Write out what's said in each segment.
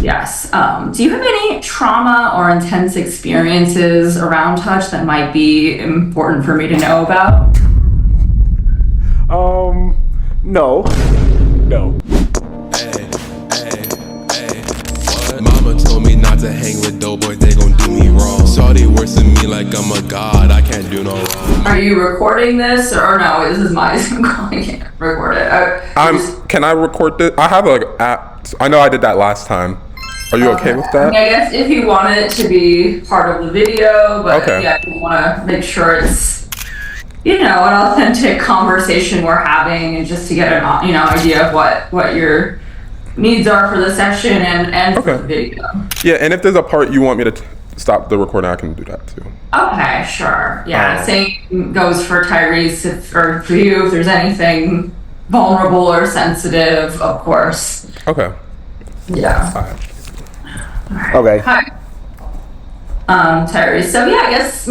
Yes. Do you have any trauma or intense experiences around touch that might be important for me to know about? No. No. Mama told me not to hang with doughboys, they gon' do me wrong. Shawty worse than me like I'm a god, I can't do no wrong. Are you recording this or no? This is my Zoom call. I can't record it. Can I record this? I have an app. I know I did that last time. Are you okay with that? I guess if you want it to be part of the video, but Okay. yeah, you want to make sure it's, an authentic conversation we're having, and just to get an, idea of what your needs are for the session and for the video. Yeah, and if there's a part you want me to stop the recording, I can do that too. Okay, sure. Yeah, same goes for Tyrese, or for you, if there's anything vulnerable or sensitive, of course. Okay. Yeah. All right. Okay. Hi. Tyrese. So yeah, I guess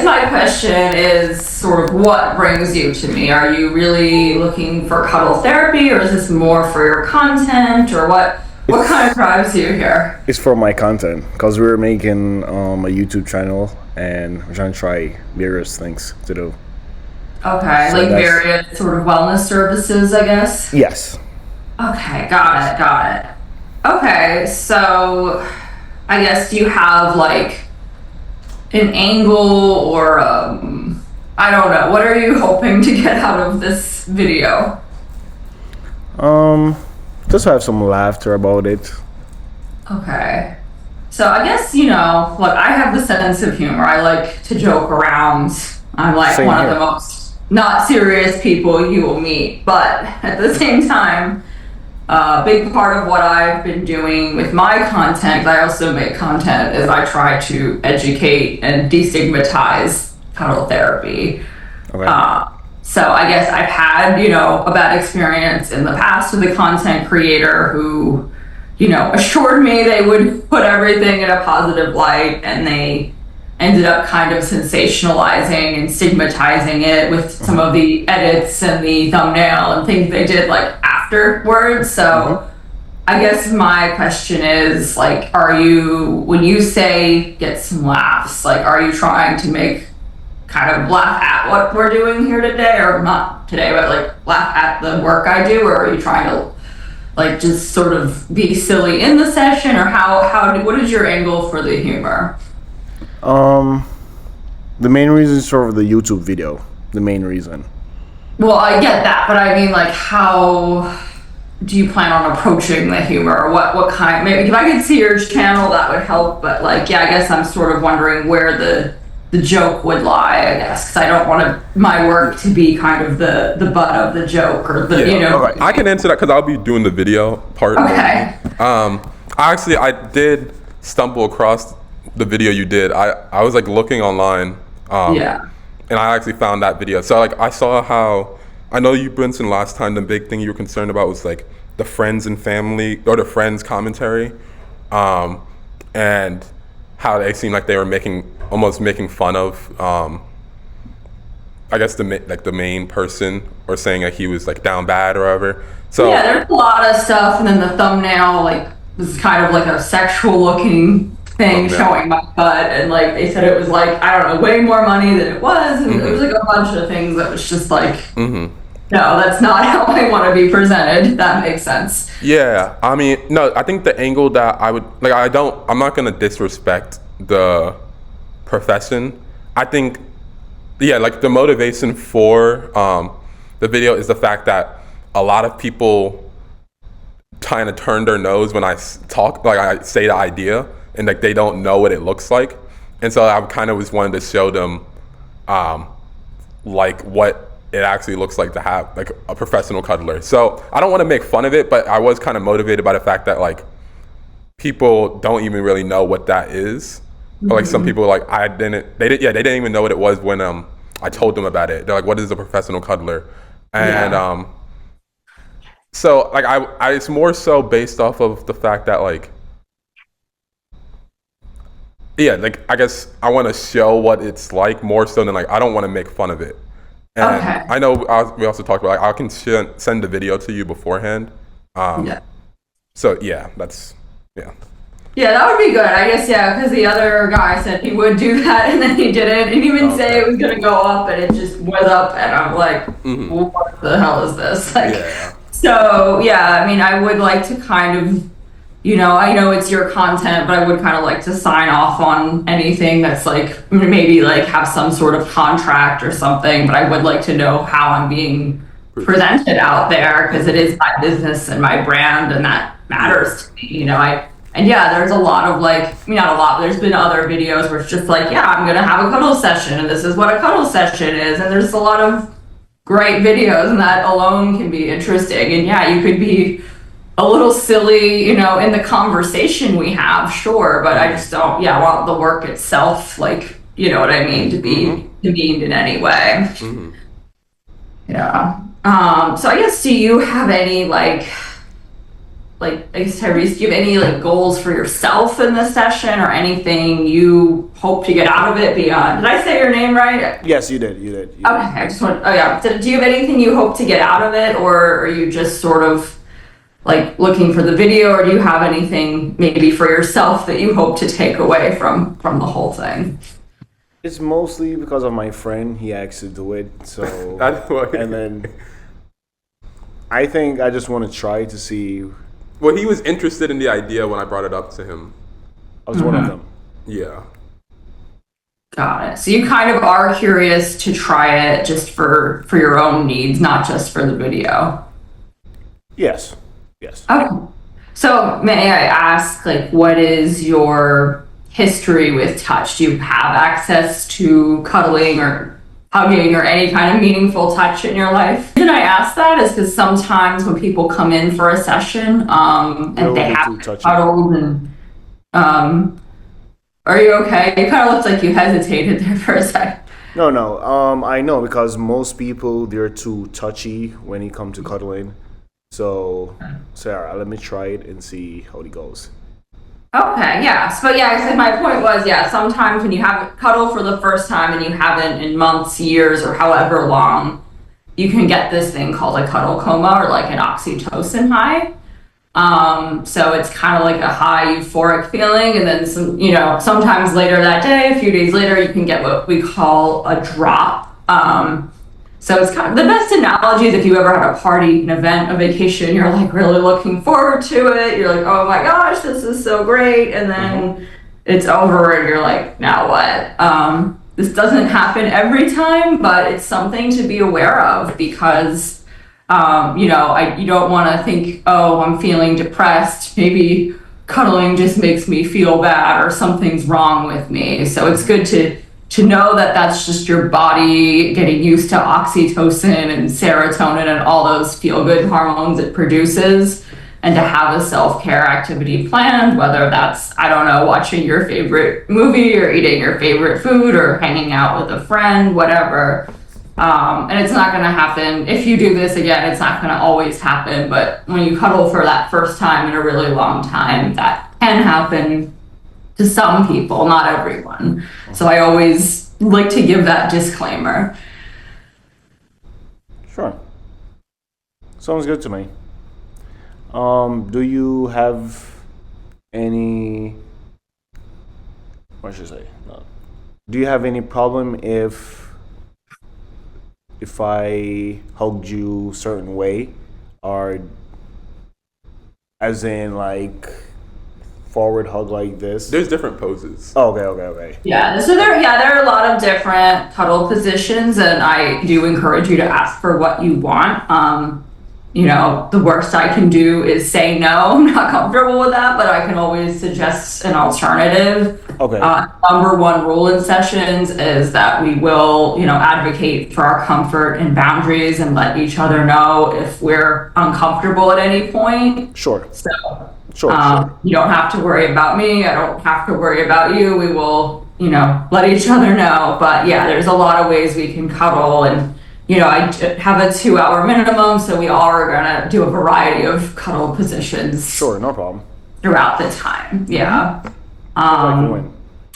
my question is sort of what brings you to me? Are you really looking for cuddle therapy, or is this more for your content, or what kind of drives you here? It's for my content because we're making a YouTube channel and we're trying to try various things to do. Okay, So like that's- various sort of wellness services, I guess. Yes. Okay, got it. Okay, so I guess do you have like an angle or I don't know, what are you hoping to get out of this video? Just have some laughter about it. Okay. So I guess, look, I have the sense of humor. I like to joke around. I'm like Same one here. of the most not serious people you will meet, but at the same time, a big part of what I've been doing with my content, I also make content, is I try to educate and destigmatize cuddle therapy. Okay. So I guess I've had, a bad experience in the past with a content creator who, assured me they would put everything in a positive light, and they ended up kind of sensationalizing and stigmatizing it with some of the edits and the thumbnail and things they did like afterwards. So I guess my question is, like, when you say get some laughs, like, are you trying to make kind of laugh at what we're doing here today, or not today, but like laugh at the work I do, or are you trying to like just sort of be silly in the session, or what is your angle for the humor? The main reason is for the YouTube video. The main reason. Well, I get that, but I mean, like, how do you plan on approaching the humor? What kind? Maybe if I could see your channel, that would help. But like, yeah, I guess I'm sort of wondering where the joke would lie. I guess because I don't want my work to be kind of the butt of the joke, or the Okay. I can answer that because I'll be doing the video part. Okay. I did stumble across the video you did. I was like looking online. Yeah. And I actually found that video. So like I saw how, I know you mentioned last time the big thing you were concerned about was like the friends and family, or the friends commentary, and how they seemed like they were almost making fun of, I guess the main person, or saying that he was like down bad or whatever. So yeah, there's a lot of stuff, and then the thumbnail like was kind of like a sexual looking thing showing my butt, and like they said it was like, I don't know, way more money than it was, and it was like a bunch of things that was just like, no, that's not how I want to be presented. That makes sense. yeah, I mean, no, I think the angle that I would like, I'm not gonna disrespect the profession. I think, yeah, like the motivation for the video is the fact that a lot of people kind of turn their nose when I talk, like I say the idea, and like they don't know what it looks like, and so I kind of was wanted to show them like what it actually looks like to have like a professional cuddler. So I don't want to make fun of it, but I was kind of motivated by the fact that like people don't even really know what that is. Or like some people like they didn't even know what it was when I told them about it. They're like, what is a professional cuddler? And so like I it's more so based off of the fact that like, yeah, like I guess I want to show what it's like more so than like, I don't want to make fun of it. And Okay. I know we also talked about like I can send the video to you beforehand. Yeah. So yeah, that's yeah. Yeah, that would be good. I guess, yeah, because the other guy said he would do that and then he didn't. And even say it was going to go up and it just went up. And I'm like, well, what the hell is this? Like, Yeah. so, yeah, I mean, I would like to kind of, I know it's your content, but I would kind of like to sign off on anything that's like, maybe like have some sort of contract or something. But I would like to know how I'm being presented out there because it is my business and my brand and that matters to me. And yeah, there's a lot of like, not a lot, but there's been other videos where it's just like, yeah, I'm going to have a cuddle session and this is what a cuddle session is. And there's a lot of great videos and that alone can be interesting. And yeah, you could be a little silly, in the conversation we have, sure. But I just don't, want the work itself, like, you know what I mean, to be demeaned in any way. Yeah. So I guess, do you have any like I guess, Tyrese, do you have any like goals for yourself in this session or anything you hope to get out of it beyond? Did I say your name right? Yes, you did. Okay, I just want. Oh yeah. Do you have anything you hope to get out of it, or are you just sort of like looking for the video, or do you have anything maybe for yourself that you hope to take away from the whole thing? It's mostly because of my friend. He asked to do it, so and then I think I just want to try to see. Well, he was interested in the idea when I brought it up to him. I was one of them. Yeah. Got it. So you kind of are curious to try it just for your own needs, not just for the video. Yes. Okay. So may I ask, like, what is your history with touch? Do you have access to cuddling or hugging or any kind of meaningful touch in your life? And I ask that is because sometimes when people come in for a session and they have cuddled and are you okay? It kind of looks like you hesitated there for a sec. No. I know because most people, they're too touchy when it comes to cuddling. So Sarah, let me try it and see how it goes. Okay, yes. But yeah, so my point was, sometimes when you have cuddle for the first time and you haven't in months, years, or however long, you can get this thing called a cuddle coma or like an oxytocin high. So it's kind of like a high euphoric feeling. And then sometimes later that day, a few days later, you can get what we call a drop. So it's kind of the best analogy is if you ever had a party, an event, a vacation, you're like really looking forward to it. You're like, oh my gosh, this is so great. And then it's over and you're like, now what? This doesn't happen every time, but it's something to be aware of because, you don't want to think, oh, I'm feeling depressed. Maybe cuddling just makes me feel bad or something's wrong with me. So it's good to know that that's just your body getting used to oxytocin and serotonin and all those feel-good hormones it produces, and to have a self-care activity planned, whether that's, I don't know, watching your favorite movie or eating your favorite food or hanging out with a friend, whatever. And it's not going to happen. If you do this again, it's not going to always happen. But when you cuddle for that first time in a really long time, that can happen to some people, not everyone. So I always like to give that disclaimer. Sure. Sounds good to me. Do you have any, what should I say? Do you have any problem if I hugged you certain way, or as in like forward hug like this? There's different poses. Oh, okay. Yeah, so there are a lot of different cuddle positions, and I do encourage you to ask for what you want. The worst I can do is say no. I'm not comfortable with that, but I can always suggest an alternative. Okay. Number one rule in sessions is that we will, advocate for our comfort and boundaries and let each other know if we're uncomfortable at any point. Sure. So, Sure. you don't have to worry about me. I don't have to worry about you. We will, let each other know. But yeah, there's a lot of ways we can cuddle, and I have a 2-hour minimum, so we all are gonna do a variety of cuddle positions. Sure, no problem. Throughout the time, yeah. When?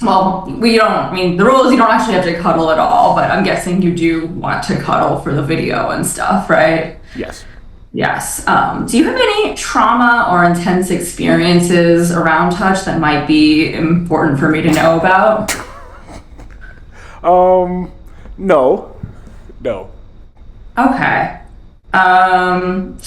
Well, the rule is you don't actually have to cuddle at all, but I'm guessing you do want to cuddle for the video and stuff, right? Yes. Yes. Do you have any trauma or intense experiences around touch that might be important for me to know about? No. No. Okay. And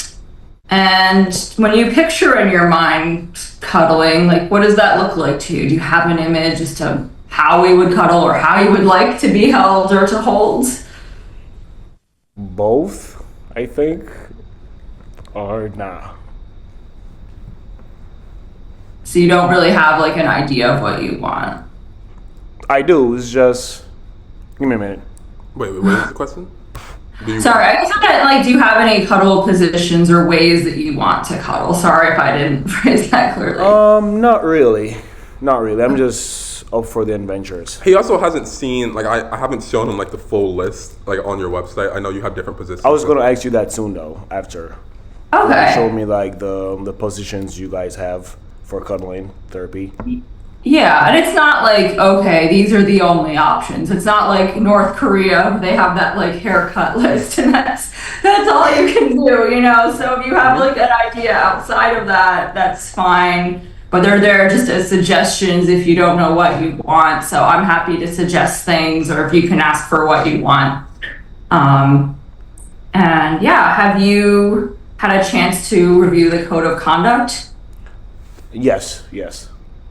when you picture in your mind cuddling, like what does that look like to you? Do you have an image as to how we would cuddle or how you would like to be held or to hold? Both, I think. Or nah. So you don't really have like an idea of what you want. I do. It's just. Give me a minute. Wait, what is the question? Sorry, I just meant like, do you have any cuddle positions or ways that you want to cuddle? Sorry if I didn't phrase that clearly. Not really. Not really. I'm just up for the adventures. He also hasn't seen, like, I haven't shown him, like, the full list, like, on your website. I know you have different positions. I was going to ask you that soon, though, after. Okay. You showed me, like, the positions you guys have for cuddling therapy. Yeah, and it's not like, okay, these are the only options. It's not like North Korea, they have that like haircut list and that's all you can do, you know? So if you have like an idea outside of that, that's fine. But they're there just as suggestions if you don't know what you want. So I'm happy to suggest things or if you can ask for what you want. And yeah, have you had a chance to review the code of conduct? Yes.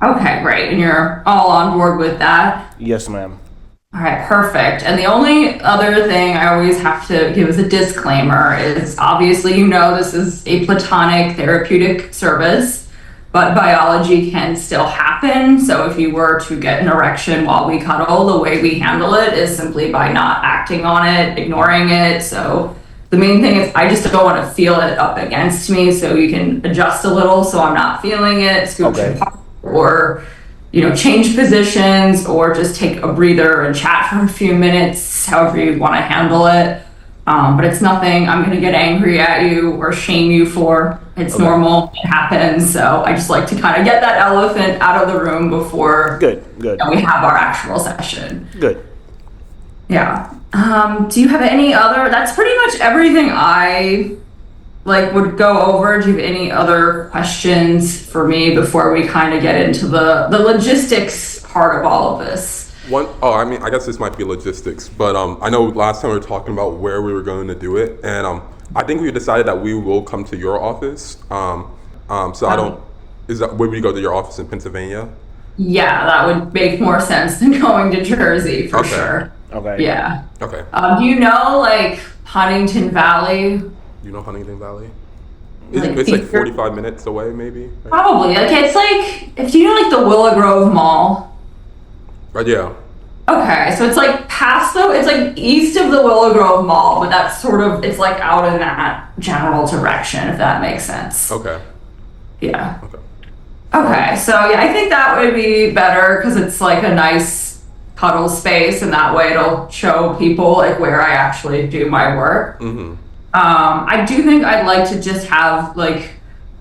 Okay, great. And you're all on board with that? Yes, ma'am. All right, perfect. And the only other thing I always have to give as a disclaimer is obviously, you know, this is a platonic therapeutic service, but biology can still happen. So if you were to get an erection while we cuddle, the way we handle it is simply by not acting on it, ignoring it. So the main thing is I just don't want to feel it up against me. So you can adjust a little so I'm not feeling it. Scooch Okay. apart. Or, you know, change positions or just take a breather and chat for a few minutes, however you want to handle it. But it's nothing I'm going to get angry at you or shame you for. It's normal. It happens. So I just like to kind of get that elephant out of the room before Good. we have our actual session. Good. Yeah. Do you have any other, that's pretty much everything I would go over. Do you have any other questions for me before we kind of get into the logistics part of all of this? I guess this might be logistics, but I know last time we were talking about where we were going to do it, and I think we decided that we will come to your office. Would we go to your office in Pennsylvania? Yeah, that would make more sense than going to Jersey for sure. Okay. Yeah. Okay. Do you know like Huntington Valley? You know Huntington Valley? Like It's like 45 minutes away, maybe? Right? Probably. Like it's like, if you know like the Willow Grove Mall. Yeah. Okay, so it's like it's like east of the Willow Grove Mall, but that's sort of, it's like out in that general direction, if that makes sense. Okay. Yeah. Okay. Okay, so yeah, I think that would be better because it's like a nice cuddle space and that way it'll show people like where I actually do my work. Mm-hmm. I do think I'd like to just have like,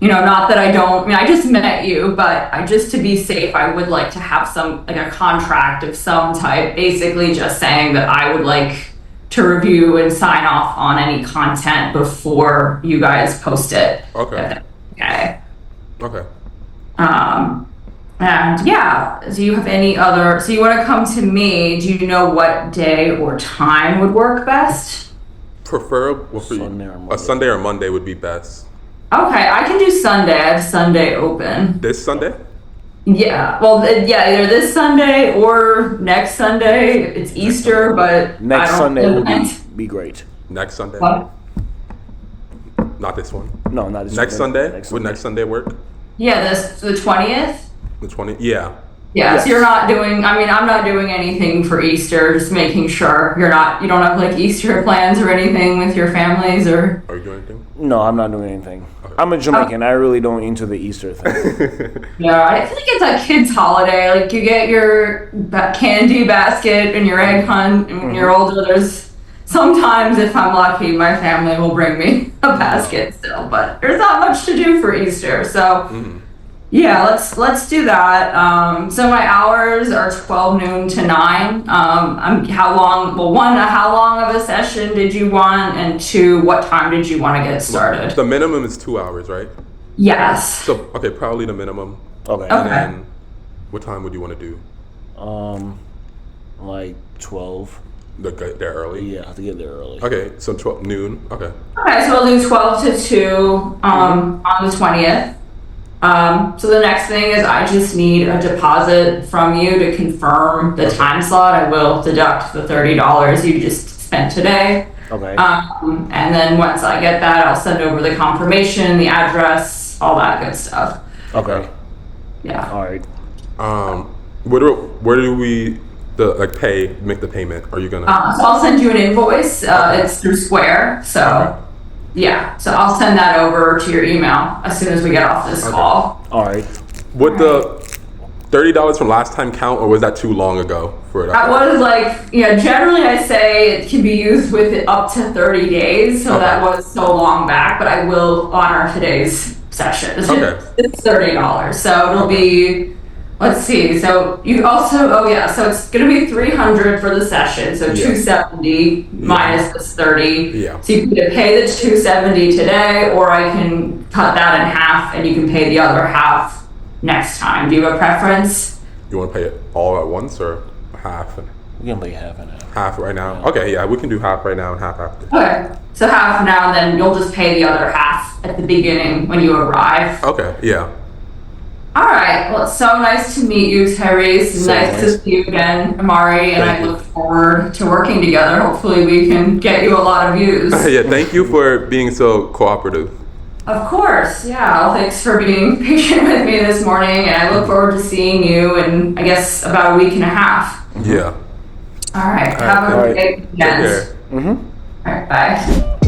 you know, not that I just met you, but just to be safe, I would like to have some, like a contract of some type, basically just saying that I would like to review and sign off on any content before you guys post it. Okay. Okay. Okay. And yeah, do you have any other, so you want to come to me, do you know what day or time would work best? Preferable for Sunday or you. Monday. A Sunday or Monday would be best. Okay, I can do Sunday. I have Sunday open. This Sunday? Yeah, well, yeah, either this Sunday or next Sunday. It's Easter, but Next I don't Sunday know would when. be great. Next Sunday? What? Not this one. No, not this Next Sunday? Next Would next Sunday work? Yeah, the 20th. The 20th? Yeah. Yeah, Yes. so you're not doing. I mean, I'm not doing anything for Easter. Just making sure you don't have like Easter plans or anything with your families or. Are you doing anything? No, I'm not doing anything. I'm a Jamaican. I really don't into the Easter thing. Yeah, I feel like it's a kid's holiday. Like you get your candy basket and your egg hunt, and when you're older, there's sometimes, if I'm lucky, my family will bring me a basket still. But there's not much to do for Easter, so Yeah, let's do that. So my hours are 12 noon to 9. How long? Well, one, how long of a session did you want, and two, what time did you want to get started? The minimum is 2 hours, right? Yes. So okay, probably the minimum. Okay. Okay. And then, what time would you want to do? Like 12. Get there early. Yeah, I have to get there early. Okay, so 12 noon. Okay. Okay, so we'll do 12 to 2 on the 20th. So the next thing is I just need a deposit from you to confirm the time slot. I will deduct the $30 you just spent today. Okay. And then once I get that, I'll send over the confirmation, the address, all that good stuff. Okay. Yeah. All right. Where do we make the payment? Are you gonna? So I'll send you an invoice. It's through Square. So yeah. So I'll send that over to your email as soon as we get off this call. All right. Would the $30 from last time count, or was that too long ago for it? That was generally I say it can be used with up to 30 days. So that was so long back, but I will honor today's session. It's $30. So it'll be, let's see. So you also, so it's going to be 300 for the session. So 270 minus this 30. Yeah. So you can either pay the 270 today, or I can cut that in half and you can pay the other half next time. Do you have a preference? You want to pay it all at once or half? We can pay half and half. Half right now. Okay, yeah, we can do half right now and half after. Okay. So half now, and then you'll just pay the other half at the beginning when you arrive. Okay, yeah. All right. Well, it's so nice to meet you, Tyrese. So Nice to see you again, Amari. And Thank I you. look forward to working together. Hopefully, we can get you a lot of views. Yeah, thank you for being so cooperative. Of course. Yeah. Well, thanks for being patient with me this morning. And I look forward to seeing you in, I guess, about a week and a half. Yeah. All right. Have a All right. great Take weekend. care. All right. Bye.